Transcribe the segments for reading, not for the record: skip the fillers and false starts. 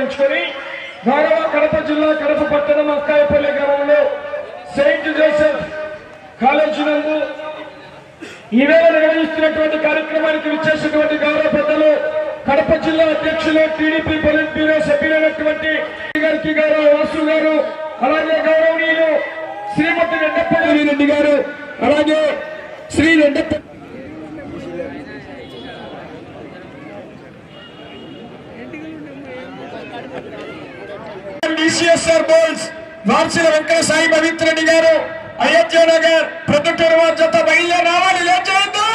పురస్కరించుకొని గౌరవ కడప జిల్లా కడప పట్టణం అక్కాయపల్లి గ్రామంలో సెయింట్ జోసెఫ్ కాలేజీ నందు ఈవేళ నిర్వహిస్తున్నటువంటి కార్యక్రమానికి విచ్చేసినటువంటి గౌరవ పెద్దలు కడప జిల్లా అధ్యక్షులు టీడీపీ పొలిట్ బ్యూరో సభ్యులైనటువంటి గారికి గౌరవ వాసు గారు, అలాగే గౌరవనీయులు శ్రీమతి రెడ్డప్ప రెడ్డి గారు, అలాగే శ్రీ రెడ్డప్ప డిసిఎస్ఆర్ బోల్స్ వార్షిక వెంకట సాయి పవిత్ర రెడ్డి గారు, అయోధ్య నగర్ ప్రొద్దుటూరు జత బయలుదేరి రావాలి. లేచవద్దు.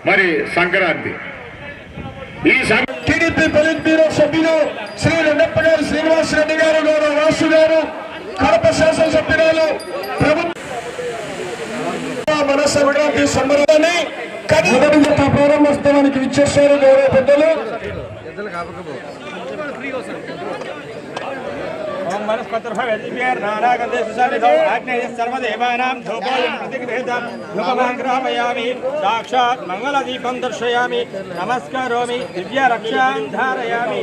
మరి సంక్రాంతి ఈ టీడీపీ పొలిట్ బ్యూరో సభ్యులు శ్రీ రెడ్డప్ప గారు, శ్రీనివాస్ రెడ్డి గారు, గౌరవ వాసు గారు, కడప శాసనసభ్యురాలు ప్రభుత్వ మన సంక్రాంతి సంబరాన్ని మొదటి జత ప్రారంభోత్సవానికి విచ్చేశారు గౌరవ పెద్దలు. సాక్షాత్ మంగళదీపం దర్శయామి, నమస్కరోమి, దివ్య రక్షాం ధారయామి.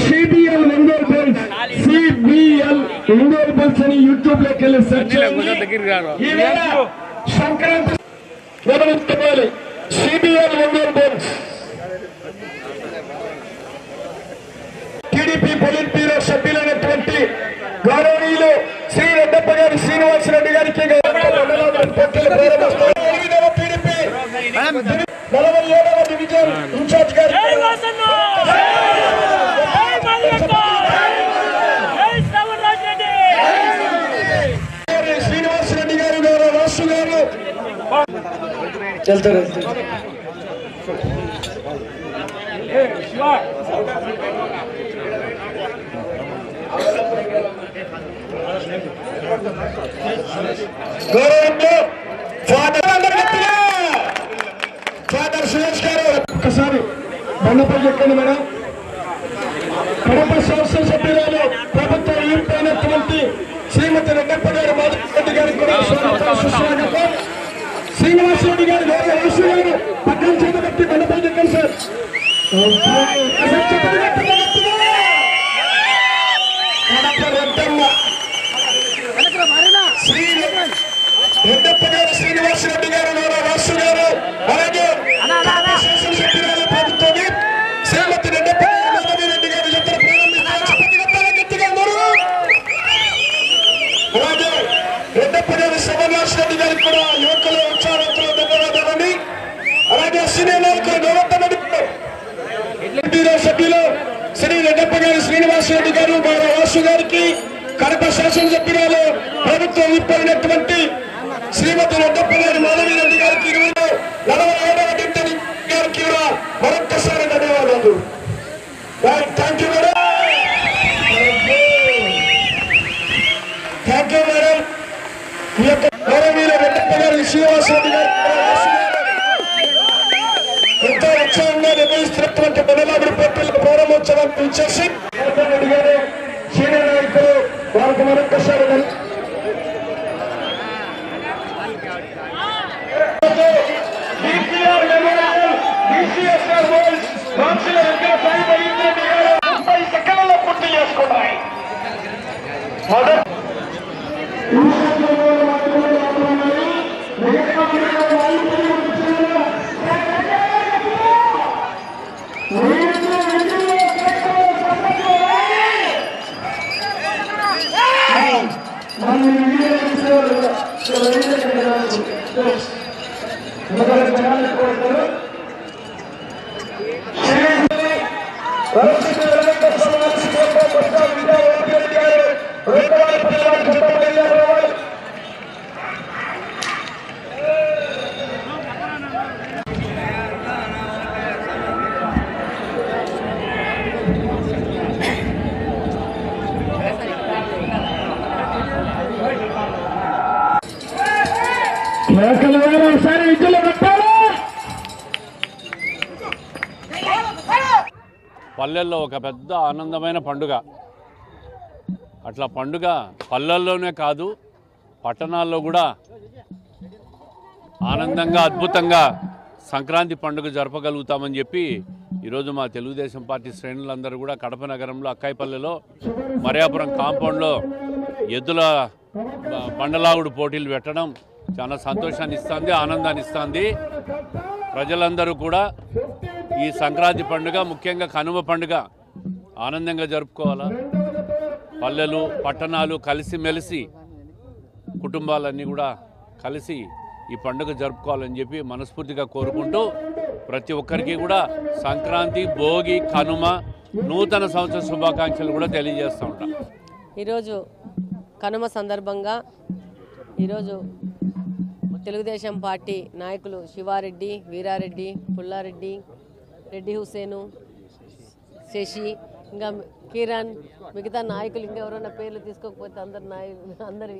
CBL Ongole bulls, CBL Ongole bulls అని యూట్యూబ్ లోకి వెళ్ళి search Sankranti CBL Ongole bulls. TDP politburo సభ్యులైనటువంటి గౌరవనీయులు శ్రీ రెడ్డప్ప గారి, శ్రీనివాస్ రెడ్డి గారికి 47వ డివిజన్ ఇన్ఛార్జ్ గారు శ్రీనివాస్ రెడ్డి గారు, గౌరవ వాసు గారు వెళ్తారు. గౌరవంలో ఫాదర్ సురేష్ గారు ఒక్కసారి బండపై ఎక్కండి మేడం. కడప శాసనసభ్యురాలు ప్రభుత్వ అయినటువంటి శ్రీమతి రెడ్డప్ప గారు, మాధవరెడ్డి గారికి కూడా సుస్వాగతం. శ్రీనివాస్ రెడ్డి గారు, గౌరవ వాసు గారు పక్కన చేతబట్టి బండపై ఎక్కండి సార్. రెడ్డప్ప గారు, శ్రీనివాస్ రెడ్డి గారు, గౌరవ వాసు గారు, అలాగే శాసనసభ్యురాలు ప్రభుత్వం శ్రీమతి రెడ్డప్ప రెడ్డి గారు జత ప్రారంభించారు. అలాగే రెడ్డప్ప గారు, శ్రీనివాస్ రెడ్డి గారికి కూడా యువకులు ఉత్సాహంతో ధన్యవాదాలని, అలాగే సీనియర్ నాయకులు గౌరవ బ్యూరో సభ్యులు శ్రీ రెడ్డప్ప గారు, శ్రీనివాస్ రెడ్డి గారు, గౌరవ వాసు గారికి, కడప శాసనసభ్యురాలు ప్రభుత్వం అయినటువంటి శ్రీమతి రెడ్డప్ప గారి, మాధవరెడ్డి గారికి 47వ డివిజన్ గారికి కూడా మరొక్కసారి ధన్యవాదాలు. Thank you madam. Thank you madam. ఈ యొక్క గౌరవనీయులు రెడ్డప్ప గారు, శ్రీనివాస్ రెడ్డి గారు ఎంతో ఉత్సాహంగా నిర్వహిస్తున్నటువంటి బెనలాబడి పోటీల ప్రారంభోత్సవాన్ని ఇచ్చేసి రెడ్డి గారు, సీనియర్ నాయకులు వారికి మరొక్కసారి సెకండ్లలో పూర్తి చేసుకున్నాయి. ఒకసారి విద్యలో పెట్టాలి. పల్లెల్లో ఒక పెద్ద ఆనందమైన పండుగ. అట్లా పండుగ పల్లెల్లోనే కాదు పట్టణాల్లో కూడా ఆనందంగా అద్భుతంగా సంక్రాంతి పండుగ జరపగలుగుతామని చెప్పి ఈరోజు మా తెలుగుదేశం పార్టీ శ్రేణులందరూ కూడా కడప నగరంలో అక్కాయిపల్లెలో మరియాపురం కాంపౌండ్లో ఎద్దుల బండలాగుడు పోటీలు పెట్టడం చాలా సంతోషాన్ని ఇస్తుంది, ఆనందాన్ని ఇస్తుంది. ప్రజలందరూ కూడా ఈ సంక్రాంతి పండుగ, ముఖ్యంగా కనుమ పండుగ ఆనందంగా జరుపుకోవాలా. పల్లెలు పట్టణాలు కలిసిమెలిసి కుటుంబాలన్నీ కూడా కలిసి ఈ పండుగ జరుపుకోవాలని చెప్పి మనస్ఫూర్తిగా కోరుకుంటూ ప్రతి ఒక్కరికి కూడా సంక్రాంతి, భోగి, కనుమ, నూతన సంవత్సర శుభాకాంక్షలు కూడా తెలియజేస్తూ ఉంటాం. ఈరోజు కనుమ సందర్భంగా ఈరోజు తెలుగుదేశం పార్టీ నాయకులు శివారెడ్డి, వీరారెడ్డి, పుల్లారెడ్డి, రెడ్డి హుసేను, శశి, ఇంకా కిరణ్, మిగతా నాయకులు ఇంకెవరైనా పేర్లు తీసుకోకపోతే అందరి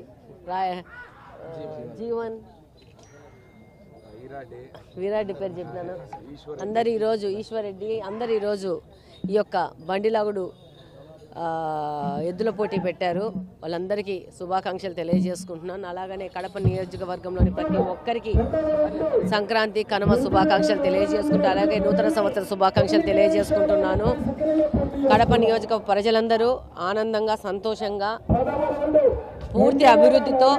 జీవన్, వీరారెడ్డి పేరు చెప్పినాను. అందరు ఈరోజు ఈశ్వరెడ్డి అందరు ఈరోజు ఈ యొక్క బండిలాగుడు ఎద్దుల పోటీ పెట్టారు. వాళ్ళందరికీ శుభాకాంక్షలు తెలియజేసుకుంటున్నాను. అలాగనే కడప నియోజకవర్గంలోని ప్రతి ఒక్కరికి సంక్రాంతి, కనుమ శుభాకాంక్షలు తెలియజేసుకుంటూ అలాగే నూతన సంవత్సర శుభాకాంక్షలు తెలియజేసుకుంటున్నాను. కడప నియోజక ప్రజలందరూ ఆనందంగా, సంతోషంగా, పూర్తి అభివృద్ధితో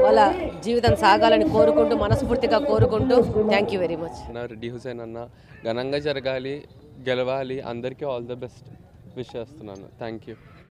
వాళ్ళ జీవితం సాగాలని కోరుకుంటూ, మనస్ఫూర్తిగా కోరుకుంటూ thank you very much. Reddy Hussain అన్న ఘనంగా జరగాలి, గెలవాలి, అందరికీ ఆల్ ద బెస్ట్ విష్ చేస్తున్నాను. Thank you.